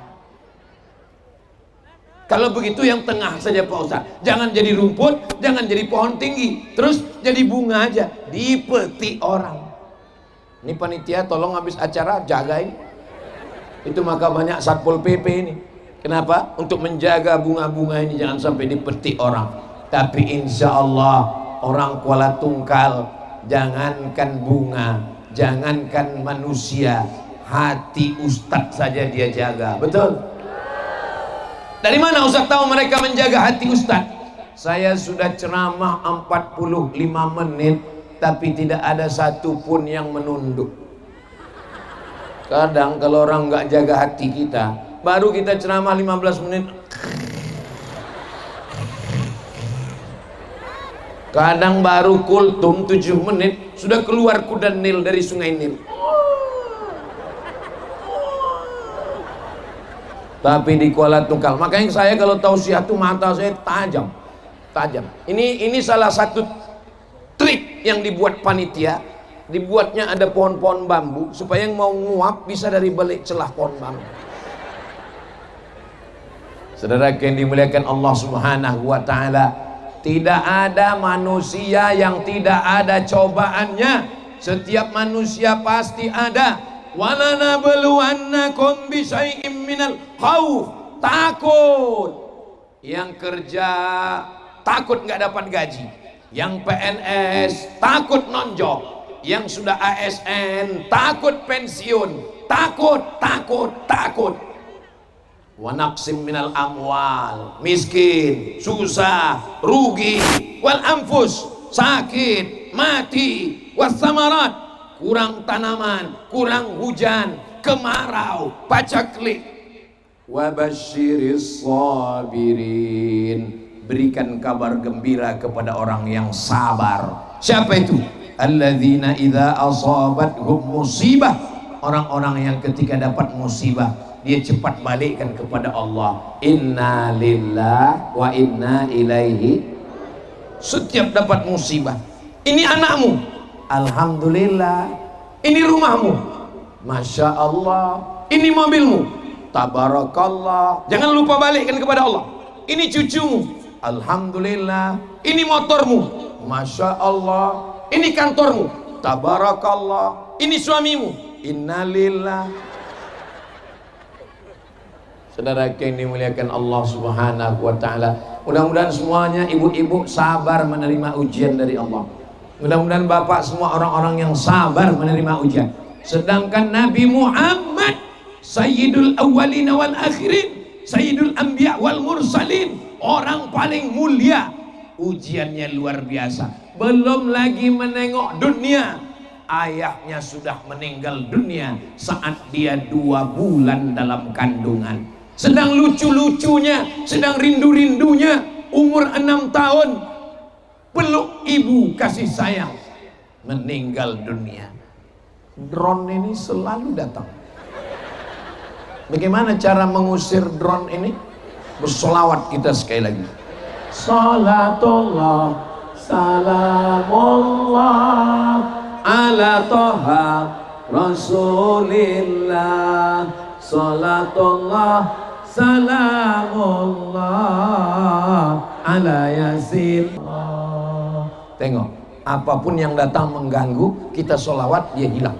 Speaker 1: Kalau begitu yang tengah saja Pak Ustaz. Jangan jadi rumput, jangan jadi pohon tinggi, terus jadi bunga aja, dipetik orang. Ini panitia tolong habis acara jagain. Itu maka banyak Satpol PP ini. Kenapa? Untuk menjaga bunga-bunga ini jangan sampai dipetik orang. Tapi insya Allah orang Kuala Tungkal, jangankan bunga, jangankan manusia, hati Ustadz saja dia jaga. Betul? Dari mana Ustadz tahu mereka menjaga hati Ustadz? Saya sudah ceramah 45 menit, tapi tidak ada satupun yang menunduk. Kadang kalau orang nggak jaga hati kita, baru kita ceramah 15 menit, kadang baru kultum 7 menit sudah keluar kuda Nil dari sungai Nil. Tapi di Kuala Tungkal, makanya saya kalau tausiah tuh mata saya tajam. Ini salah satu trik yang dibuat panitia. Dibuatnya ada pohon-pohon bambu supaya yang mau nguap bisa dari balik celah pohon bambu. Saudara yang dimuliakan Allah Subhanahu wa taala, tidak ada manusia yang tidak ada cobaannya. Setiap manusia pasti ada. Walanabluwannakum bisyai'im minal khauf, takut. Yang kerja takut nggak dapat gaji, yang PNS takut nonjok, yang sudah ASN takut pensiun, takut. Wa naqsim minal amwal, miskin, susah, rugi, wal anfus, sakit, mati, was samarat, kurang tanaman, kurang hujan, kemarau, pacaklik. Wa basyiris sabirin, berikan kabar gembira kepada orang yang sabar. Siapa itu? Alladzina idza asabathum musibah, orang-orang yang ketika dapat musibah dia cepat balikkan kepada Allah. Inna lillahi wa inna ilaihi. Setiap dapat musibah, ini anakmu, alhamdulillah. Ini rumahmu, masya Allah. Ini mobilmu, tabarakallah. Jangan lupa balikkan kepada Allah. Ini cucumu, alhamdulillah. Ini motormu, masya Allah. Ini kantormu, tabarakallah. Ini suamimu, innalillah. Saudara yang dimuliakan Allah Subhanahu wa taala, mudah-mudahan semuanya ibu-ibu sabar menerima ujian dari Allah. Mudah-mudahan bapak semua orang-orang yang sabar menerima ujian. Sedangkan Nabi Muhammad Sayyidul Awwalin wal Akhirin, Sayyidul Anbiya wal Mursalin, orang paling mulia, ujiannya luar biasa. Belum lagi menengok dunia, ayahnya sudah meninggal dunia saat dia 2 bulan dalam kandungan. Sedang lucu-lucunya, sedang rindu-rindunya, umur 6 tahun, peluk ibu kasih sayang, meninggal dunia. Drone ini selalu datang. Bagaimana cara mengusir drone ini? Bersolawat kita sekali lagi. Salatullah, salamullah ala toha rasulillah. Salatullah, salamullah ala yasin. Tengok, apapun yang datang mengganggu, kita sholawat, dia hilang.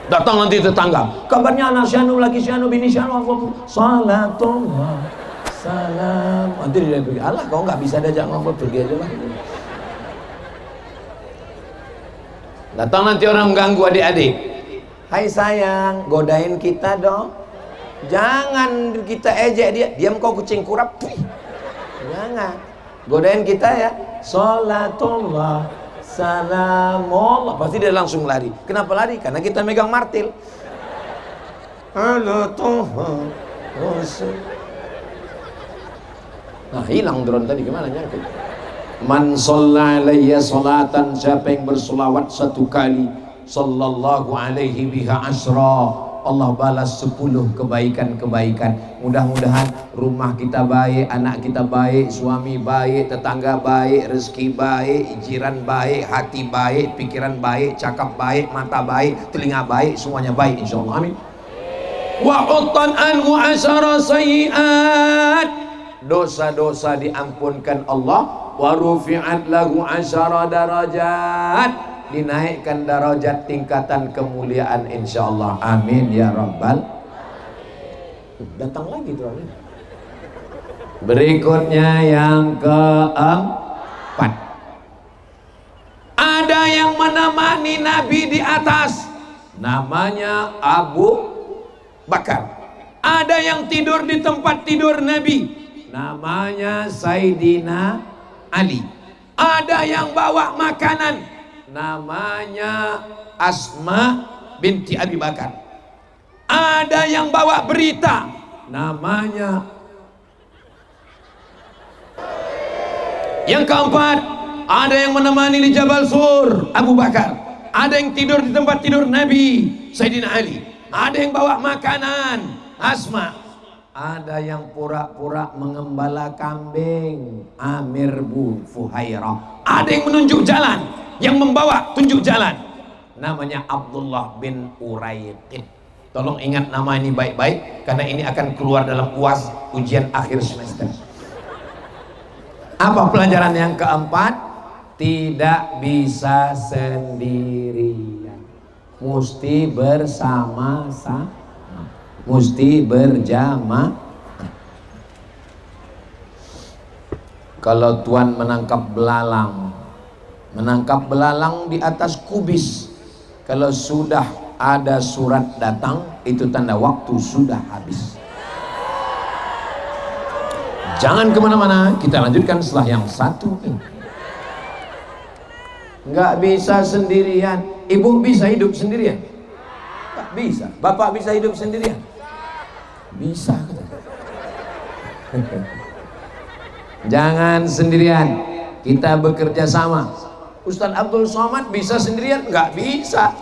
Speaker 1: Datang nanti tetangga, kabarnya anak Syanu lagi, Syanu bini Syanu, salatullah, salam. Nanti dia pergi, alah kau nggak bisa diajak ngobrol, pergi aja lah. Datang nanti orang mengganggu adik-adik, hai sayang, godain kita dong. Jangan kita ejek dia, diam kau kucing kurap. Jangan godain kita ya. Salatullah, salamullah, pasti dia langsung lari. Kenapa lari? Karena kita megang martil. Halo Tuhan Rasul. Nah hilang drone tadi, gimana nyangkut? Man shalla alayya salatan, siapa yang bersolawat satu kali, sallallahu alaihi biha asra, Allah balas 10 kebaikan-kebaikan. Mudah-mudahan rumah kita baik, anak kita baik, suami baik, tetangga baik, rezeki baik, jiran baik, hati baik, pikiran baik, cakap baik, mata baik, telinga baik, semuanya baik insyaallah. Amin. Wa uttan anhu asyara sayyi'at, dosa-dosa diampunkan Allah. Wa rufi'at lahu asyara darajat, dinaikkan darajat tingkatan kemuliaan insyaallah. Amin ya rabbal. Datang lagi tuh. Berikutnya yang keempat, ada yang menemani Nabi di atas, namanya Abu Bakar. Ada yang tidur di tempat tidur Nabi, namanya Sayyidina Ali. Ada yang bawa makanan, namanya Asma binti Abi Bakar. Ada yang bawa berita, namanya. Yang keempat, ada yang menemani di Jabal Sur, Abu Bakar. Ada yang tidur di tempat tidur Nabi, Sayyidina Ali. Ada yang bawa makanan, Asma. Ada yang pura-pura mengembala kambing, Amir bin Fuhairah. Ada yang menunjuk jalan, yang membawa tunjuk jalan, namanya Abdullah bin Uraiqid. Tolong ingat nama ini baik-baik, karena ini akan keluar dalam UAS, ujian akhir semester. Apa pelajaran yang keempat? Tidak bisa sendirian, mesti bersama-sama, mesti berjamaah. Kalau tuan menangkap belalang di atas kubis, kalau sudah ada surat datang, itu tanda waktu sudah habis. Jangan kemana-mana, kita lanjutkan setelah yang satu ini. Nggak bisa sendirian. Ibu bisa hidup sendirian? Nggak bisa. Bapak bisa hidup sendirian? Bisa. Jangan sendirian, kita bekerja sama. Ustadz Abdul Somad bisa sendirian? Nggak bisa.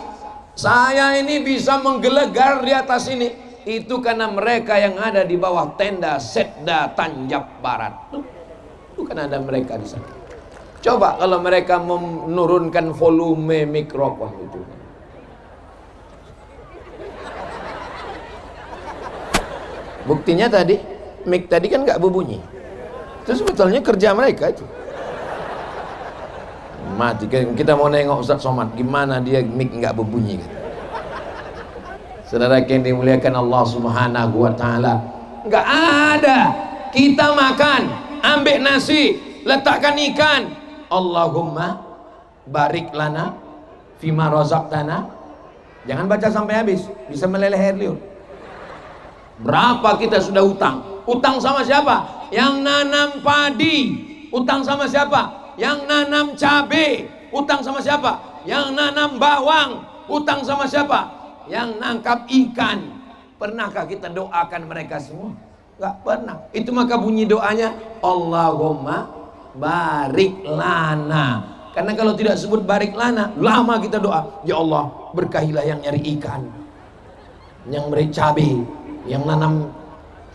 Speaker 1: Saya ini bisa menggelegar di atas ini, itu karena mereka yang ada di bawah tenda Setda Tanjab Barat. Itu kan ada mereka di sana. Coba kalau mereka menurunkan volume mikrofon itu. Buktinya tadi, mic tadi kan nggak berbunyi. Itu sebetulnya kerja mereka itu. Mati, kita mau nengok Ustadz Somad, gimana dia mic nggak berbunyi kan? Saudara yang dimuliakan Allah Subhanahu wa Ta'ala, nggak ada. Kita makan, ambil nasi, letakkan ikan, Allahumma barik lana fima razaqtana. Jangan baca sampai habis, bisa meleleh air liur. Berapa kita sudah utang? Utang sama siapa? Yang nanam padi. Utang sama siapa? Yang nanam cabai. Utang sama siapa? Yang nanam bawang. Utang sama siapa? Yang nangkap ikan. Pernahkah kita doakan mereka semua? Gak pernah. Itu maka bunyi doanya Allahumma barik lana. Karena kalau tidak sebut barik lana, lama kita doa. Ya Allah, berkahilah yang nyari ikan, yang beri cabai, yang nanam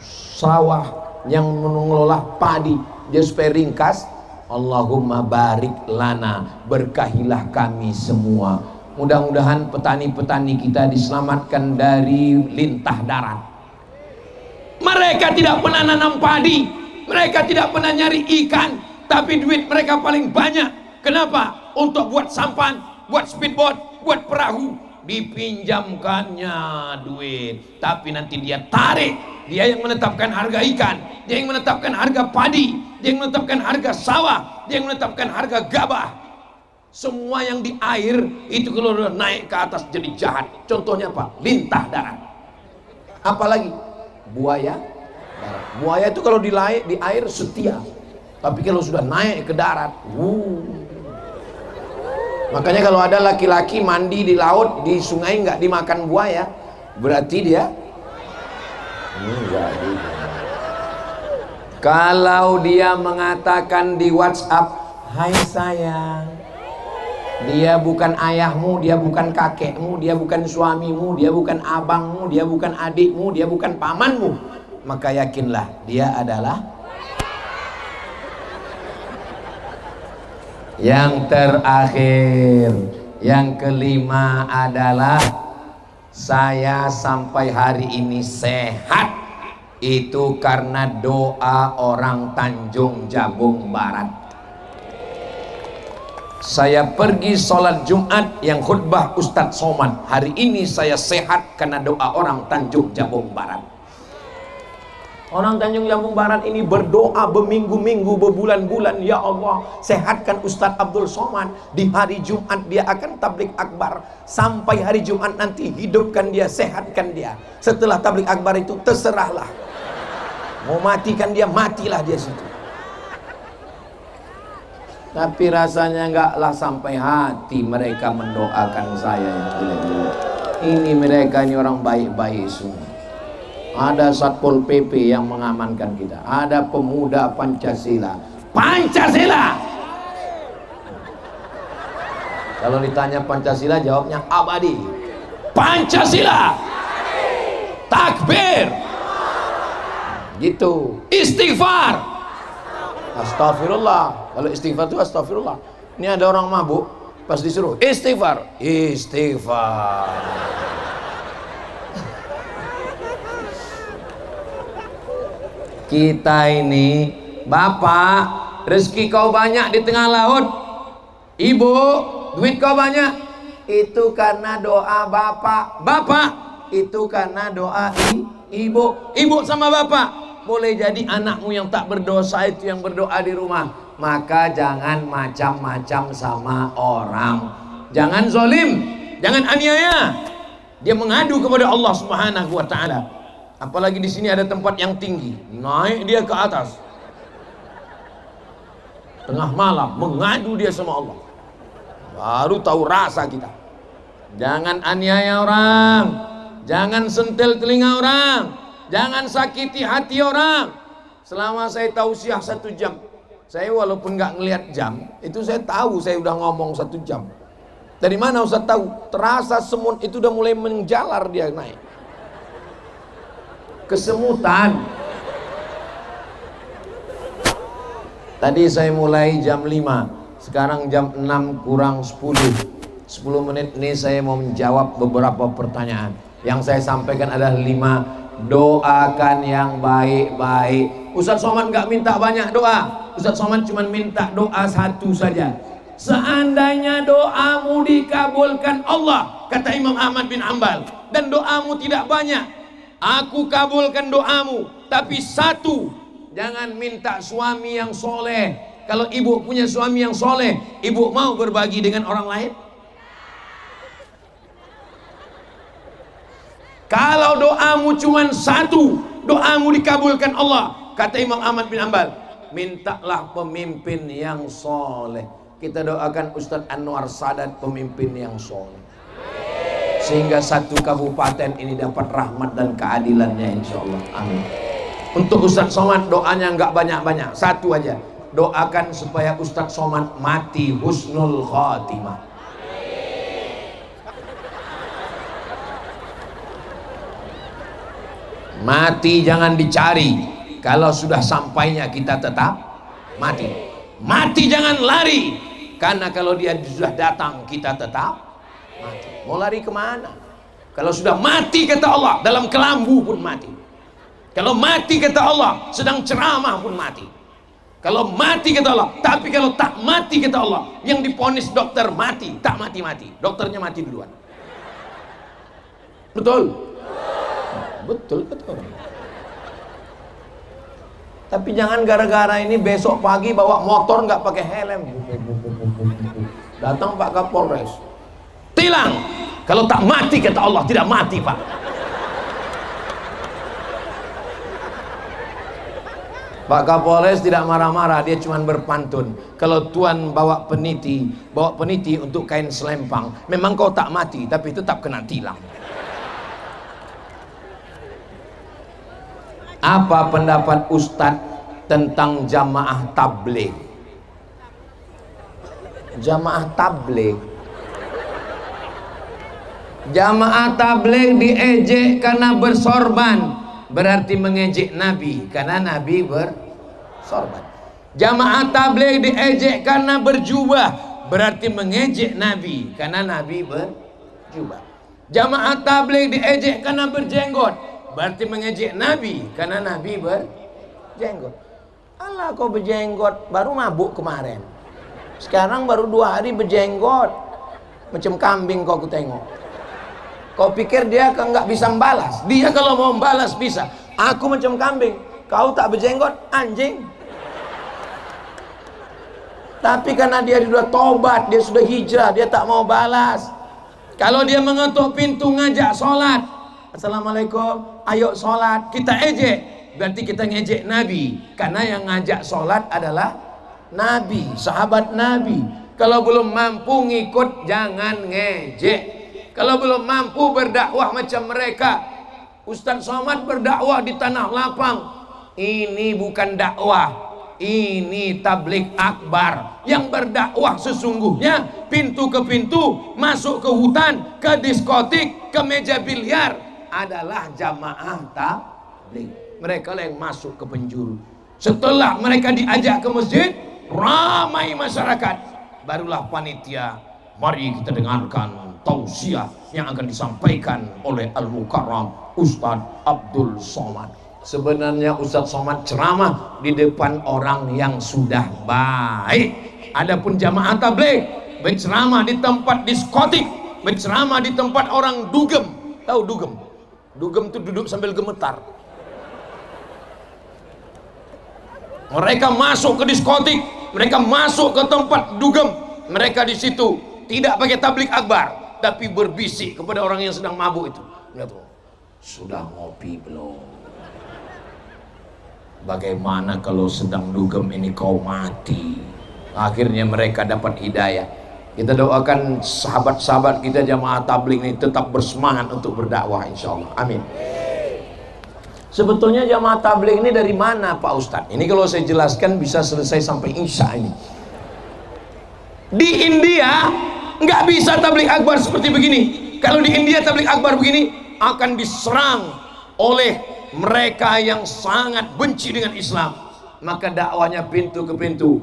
Speaker 1: sawah, yang mengelola padi. Dia supaya ringkas, Allahumma barik lana, berkahilah kami semua. Mudah-mudahan petani-petani kita diselamatkan dari lintah darat. Mereka tidak pernah nanam padi, mereka tidak pernah nyari ikan, tapi duit mereka paling banyak. Kenapa? Untuk buat sampan, buat speedboat, buat perahu. Dipinjamkannya duit, tapi nanti dia tarik. Dia yang menetapkan harga ikan, dia yang menetapkan harga padi, dia yang menetapkan harga sawah, dia yang menetapkan harga gabah. Semua yang di air itu kalau naik ke atas jadi jahat. Contohnya apa? Lintah darat. Apalagi buaya darat. Buaya itu kalau di air setia, tapi kalau sudah naik ke darat, makanya kalau ada laki-laki mandi di laut, di sungai nggak dimakan buaya, berarti dia enggak. Kalau dia mengatakan di WhatsApp, Hai sayang, dia bukan ayahmu, dia bukan kakekmu, dia bukan suamimu, dia bukan abangmu, dia bukan adikmu, dia bukan pamanmu. Maka yakinlah dia adalah yang terakhir. Yang kelima adalah saya sampai hari ini sehat itu karena doa orang Tanjung Jabung Barat. Saya pergi sholat Jumat yang khutbah Ustadz Somad. Hari ini saya sehat karena doa orang Tanjung Jabung Barat. Orang Tanjung Jabung Barat ini berdoa berminggu-minggu, berbulan-bulan, ya Allah sehatkan Ustadz Abdul Somad. Di hari Jumat dia akan tablik akbar. Sampai hari Jumat nanti hidupkan dia, sehatkan dia. Setelah tablik akbar itu terserahlah. Mau matikan dia, matilah dia situ. Tapi rasanya enggaklah sampai hati mereka mendoakan saya yang jelek-jelek. Ini mereka ini orang baik-baik semua. Ada Satpol PP yang mengamankan kita. Ada pemuda Pancasila. Pancasila! Kalau ditanya Pancasila jawabnya abadi. Pancasila! Takbir! Gitu. Istighfar! Astagfirullah. Kalau istighfar itu astagfirullah. Ini ada orang mabuk, pas disuruh istighfar. Istighfar. Kita ini, Bapak, rezeki kau banyak di tengah laut. Ibu, duit kau banyak. Itu karena doa Bapak. Bapak, itu karena doa ibu. Ibu sama Bapak. Boleh jadi anakmu yang tak berdosa itu yang berdoa di rumah. Maka jangan macam-macam sama orang. Jangan zolim, jangan aniaya. Dia mengadu kepada Allah Subhanahu wa Ta'ala. Apalagi di sini ada tempat yang tinggi, naik dia ke atas. Tengah malam mengadu dia sama Allah. Baru tahu rasa kita. Jangan aniaya orang, jangan sentil telinga orang, jangan sakiti hati orang. Selama saya tausiah 1 jam, saya walaupun nggak ngelihat jam, itu saya tahu saya udah ngomong 1 jam. Dari mana Ustaz tahu? Terasa semun itu udah mulai menjalar dia naik. Kesemutan. Tadi saya mulai jam 5, sekarang jam 6 kurang 10 menit ini saya mau menjawab beberapa pertanyaan. Yang saya sampaikan adalah 5. Doakan yang baik-baik. Ustadz Somad nggak minta banyak doa. Ustadz Somad cuma minta doa 1 saja. Seandainya doamu dikabulkan Allah, kata Imam Ahmad bin Hanbal, dan doamu tidak banyak, aku kabulkan doamu, tapi 1, jangan minta suami yang soleh. Kalau ibu punya suami yang soleh, ibu mau berbagi dengan orang lain? Kalau doamu cuma 1, doamu dikabulkan Allah, kata Imam Ahmad bin Hanbal, mintalah pemimpin yang soleh. Kita doakan Ustadz Anwar Sadat pemimpin yang soleh, sehingga 1 kabupaten ini dapat rahmat dan keadilannya insyaallah. Amin. Untuk Ustadz Somad doanya nggak banyak-banyak, 1 aja. Doakan supaya Ustadz Somad mati husnul khatimah. Mati jangan dicari. Kalau sudah sampainya kita tetap mati. Mati jangan lari. Karena kalau dia sudah datang kita tetap mati. Mau lari kemana? Kalau sudah mati kata Allah, dalam kelambu pun mati. Kalau mati kata Allah, sedang ceramah pun mati. Kalau mati kata Allah, tapi kalau tak mati kata Allah, yang diponis dokter mati, tak mati-mati, dokternya mati duluan. Betul? Betul kata orang. Tapi jangan gara-gara ini besok pagi bawa motor nggak pakai helm. Datang Pak Kapolres, tilang. Kalau tak mati kata Allah, tidak mati Pak. Pak Kapolres tidak marah-marah, dia cuma berpantun. Kalau Tuan bawa peniti untuk kain selempang, memang kau tak mati, tapi tetap kena tilang. Apa pendapat Ustadz tentang jamaah tabligh? Jamaah tabligh. Jamaah tabligh diejek karena bersorban, berarti mengejek Nabi karena Nabi bersorban. Jamaah tabligh diejek karena berjubah, berarti mengejek Nabi karena Nabi berjubah. Jamaah tabligh diejek karena berjenggot, berarti mengejek Nabi karena Nabi berjenggot. Alah, kau berjenggot baru mabuk kemarin, sekarang baru 2 hari berjenggot, macam kambing kau tengok. Kau pikir dia nggak bisa membalas? Dia kalau mau membalas bisa. Aku macam kambing, kau tak berjenggot, anjing. Tapi karena dia sudah tobat, dia sudah hijrah, dia tak mau balas. Kalau dia mengetuk pintu ngajak sholat, assalamualaikum, ayo sholat, kita ejek, berarti kita ngejek Nabi. Karena yang ngajak sholat adalah Nabi, sahabat Nabi. Kalau belum mampu ngikut, jangan ngejek. Kalau belum mampu berdakwah macam mereka, Ustaz Somad berdakwah di tanah lapang, ini bukan dakwah, ini tabligh akbar. Yang berdakwah sesungguhnya pintu ke pintu, masuk ke hutan, ke diskotik, ke meja biliar adalah jamaah tabligh. Mereka lah yang masuk ke penjuru. Setelah mereka diajak ke masjid, ramai masyarakat, barulah panitia, mari kita dengarkan tausiah yang akan disampaikan oleh Al-Mukarram Ustaz Abdul Somad. Sebenarnya Ustaz Somad ceramah di depan orang yang sudah baik. Adapun jamaah tabligh berceramah di tempat diskotik, berceramah di tempat orang dugem. Tahu dugem? Dugem itu duduk sambil gemetar. Mereka masuk ke diskotik, mereka masuk ke tempat dugem, mereka di situ tidak pakai tabligh akbar, tapi berbisik kepada orang yang sedang mabuk itu. Sudah ngopi belum? Bagaimana kalau sedang dugem ini kau mati? Akhirnya mereka dapat hidayah. Kita doakan sahabat-sahabat kita jamaah tabligh ini tetap bersemangat untuk berdakwah, insyaallah. Amin. Sebetulnya jamaah tabligh ini dari mana Pak Ustadz? Ini kalau saya jelaskan bisa selesai sampai Isya ini. Di India nggak bisa tabligh akbar seperti begini. Kalau di India tabligh akbar begini akan diserang oleh mereka yang sangat benci dengan Islam. Maka dakwahnya pintu ke pintu.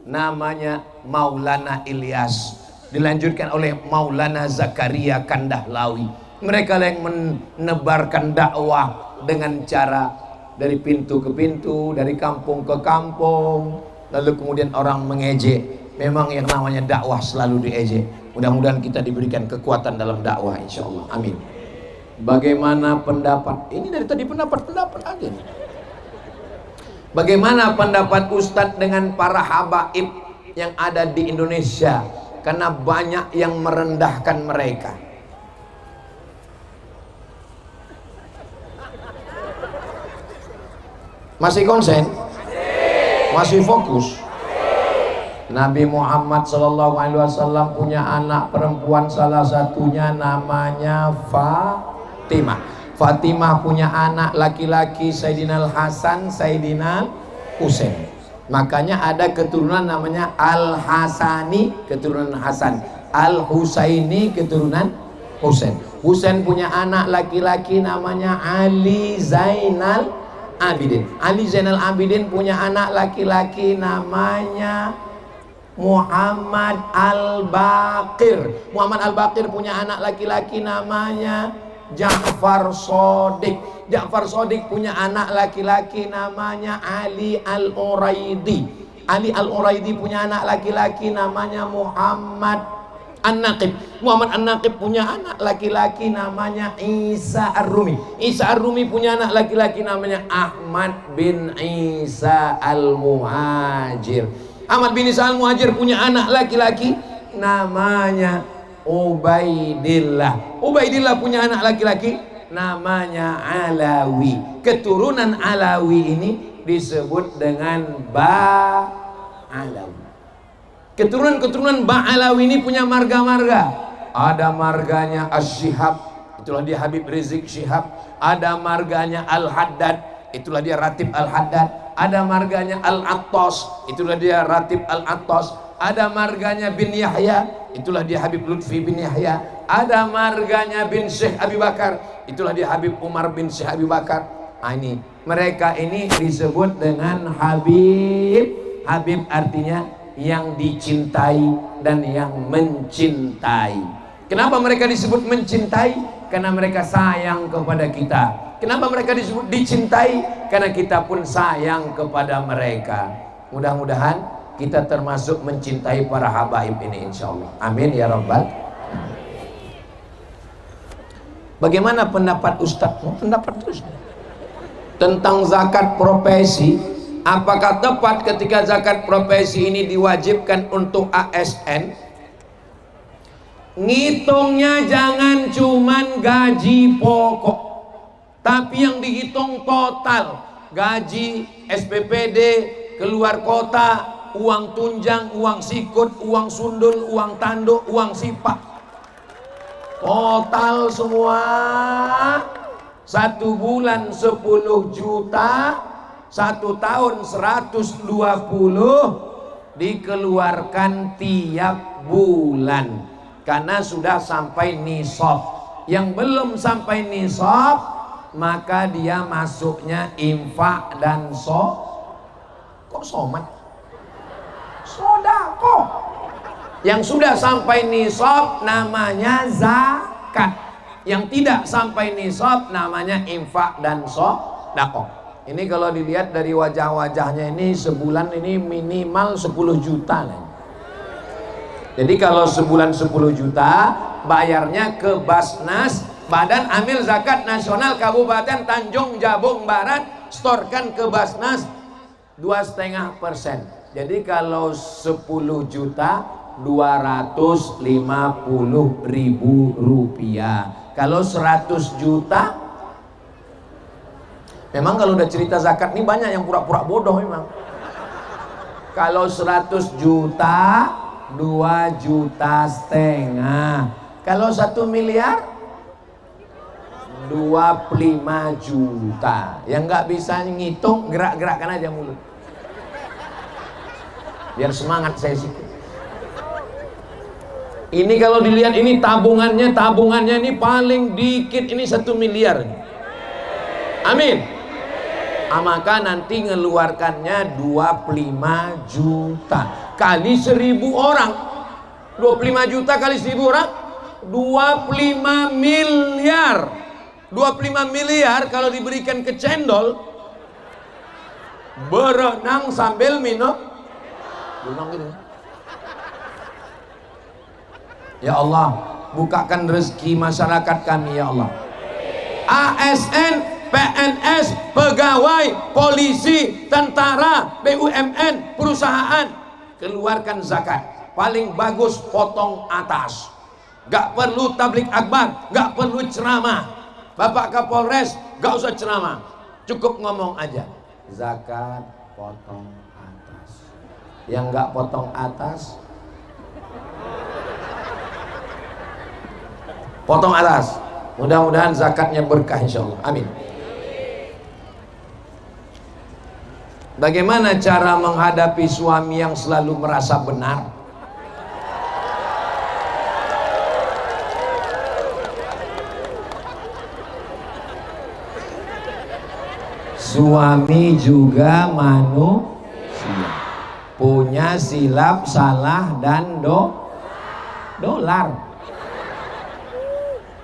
Speaker 1: Namanya Maulana Ilyas, dilanjutkan oleh Maulana Zakaria Kandahlawi. Mereka yang menebarkan dakwah dengan cara dari pintu ke pintu, dari kampung ke kampung, lalu kemudian orang mengejek. Memang yang namanya dakwah selalu diejek. Mudah-mudahan kita diberikan kekuatan dalam dakwah, insyaallah. Amin. Bagaimana pendapat? Ini dari tadi pendapat aja nih. Bagaimana pendapat Ustadz dengan para habaib yang ada di Indonesia? Karena banyak yang merendahkan mereka. Masih konsen? Masih fokus? Nabi Muhammad SAW punya anak perempuan, salah satunya namanya Fatimah. Fatimah punya anak laki-laki Sayyidina Hasan, Sayyidina Husain. Makanya ada keturunan namanya Al-Hasani, keturunan Hasan, Al-Husaini, keturunan Husain. Husain punya anak laki-laki namanya Ali Zainal Abidin. Ali Zainal Abidin punya anak laki-laki namanya Muhammad Al-Baqir. Muhammad Al-Baqir punya anak laki-laki namanya Ja'far Shadiq. Ja'far Shadiq punya anak laki-laki namanya Ali Al-Uraidi. Ali Al-Uraidi punya anak laki-laki namanya Muhammad An-Naqib. Muhammad An-Naqib punya anak laki-laki namanya Isa Ar-Rumi. Isa Ar-Rumi punya anak laki-laki namanya Ahmad bin Isa Al-Muhajir. Ahmad bin Isa Al-Muhajir punya anak laki-laki namanya Ubaidillah. Ubaidillah punya anak laki-laki namanya Alawi. Keturunan Alawi ini disebut dengan Ba'alawi. Keturunan-keturunan Ba'alawi ini punya marga-marga. Ada marganya Asy-Syihab, itulah dia Habib Rizik Syihab. Ada marganya Al-Haddad, itulah dia Ratib Al-Haddad. Ada marganya Al-Attas, itulah dia Ratib Al-Attas. Ada marganya bin Yahya, itulah dia Habib Lutfi bin Yahya. Ada marganya bin Syekh Abi Bakar, itulah dia Habib Umar bin Syekh Abi Bakar. Nah ini, mereka ini disebut dengan Habib. Habib artinya yang dicintai dan yang mencintai. Kenapa mereka disebut mencintai? Karena mereka sayang kepada kita. Kenapa mereka disebut dicintai? Karena kita pun sayang kepada mereka. Mudah-mudahan kita termasuk mencintai para habaib ini, insya Allah. Amin ya Rabbal. Bagaimana pendapat Ustadz? Pendapat terus tentang zakat profesi. Apakah tepat ketika zakat profesi ini diwajibkan untuk ASN? Ngitungnya jangan cuman gaji pokok, tapi yang dihitung total. Gaji, SPPD, keluar kota, uang tunjang, uang sikut, uang sundul, uang tanduk, uang sipak. Total semua. 1 bulan 10 juta, 1 tahun 120 dikeluarkan tiap bulan. Karena sudah sampai nisab. Yang belum sampai nisab, maka dia masuknya infak dan kok somat? Sodako. Yang sudah sampai nisab namanya zakat. Yang tidak sampai nisab namanya infak dan sodako. Ini kalau dilihat dari wajah-wajahnya ini, sebulan ini minimal 10 juta lah. Jadi kalau sebulan 10 juta, bayarnya ke Basnas, Badan Amil Zakat Nasional Kabupaten Tanjung Jabung Barat, storkan ke Basnas 2,5%. Jadi kalau 10 juta 250.000 rupiah. Kalau 100 juta, memang kalau udah cerita zakat nih banyak yang pura-pura bodoh memang. Kalau 100 juta 2,5 juta. Kalau 1 miliar 25 juta. Yang nggak bisa ngitung, gerak-gerakkan aja mulut. Biar semangat saya sih. Ini kalau dilihat ini tabungannya ini paling dikit ini 1 miliar. Amin. Maka nanti ngeluarkannya 25 juta kali 1.000 orang. 25 juta kali 1.000 orang 25 miliar. 25 miliar kalau diberikan ke cendol, berenang sambil minum gitu. Ya Allah, bukakan rezeki masyarakat kami ya Allah. ASN, PNS, pegawai, polisi, tentara, BUMN, perusahaan, keluarkan zakat. Paling bagus potong atas. Gak perlu tablik akbar, gak perlu ceramah. Bapak Kapolres gak usah ceramah, cukup ngomong aja. Zakat potong atas. Yang gak potong atas, potong atas. Mudah-mudahan zakatnya berkah insyaallah. Amin. Bagaimana cara menghadapi suami yang selalu merasa benar? Suami juga manusia, punya silap, salah, dan dolar.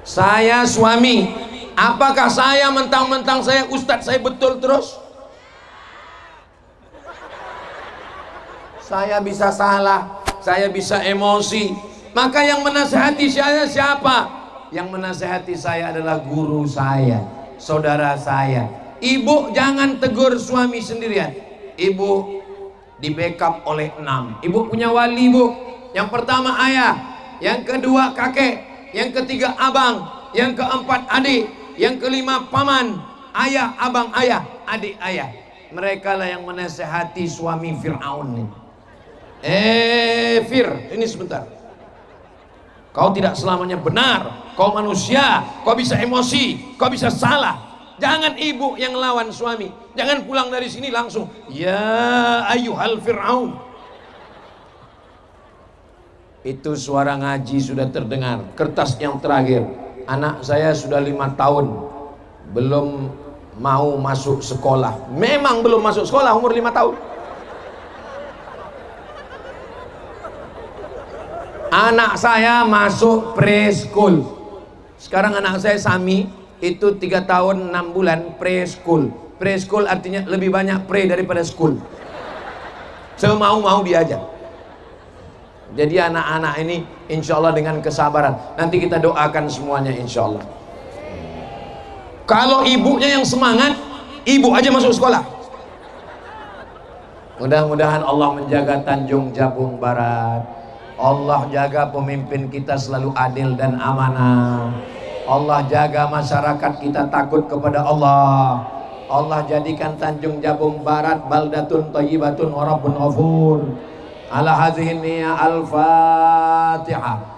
Speaker 1: Saya suami, apakah saya mentang-mentang saya ustadz saya betul terus? Saya bisa salah, saya bisa emosi. Maka yang menasihati saya siapa? Yang menasihati saya adalah guru saya, saudara saya. Ibu jangan tegur suami sendirian. Ibu di backup oleh 6. Ibu punya wali, Bu. Yang pertama ayah, yang kedua kakek, yang ketiga abang, yang keempat adik, yang kelima paman, ayah, abang, ayah, adik, ayah. Mereka lah yang menasehati suami Fir'aun ini. Fir, ini sebentar. Kau tidak selamanya benar, kau manusia, kau bisa emosi, kau bisa salah. Jangan ibu yang lawan suami. Jangan pulang dari sini langsung ya ayyuhal Fir'aun. Itu suara ngaji sudah terdengar. Kertas yang terakhir, anak saya sudah 5 tahun belum mau masuk sekolah. Memang belum masuk sekolah umur 5 tahun. Anak saya masuk preschool. Sekarang anak saya Sami itu 3 tahun 6 bulan preschool. Preschool artinya lebih banyak pre daripada school. Semau-mau dia aja. Jadi anak-anak ini insya Allah dengan kesabaran, nanti kita doakan semuanya insya Allah. Kalau ibunya yang semangat, ibu aja masuk sekolah. Mudah-mudahan Allah menjaga Tanjung Jabung Barat. Allah jaga pemimpin kita selalu adil dan amanah. Allah jaga masyarakat kita takut kepada Allah. Allah jadikan Tanjung Jabung Barat baldatun thayyibatun wa rabbun ghafur. Ala hadhihi niyya al-Fatihah.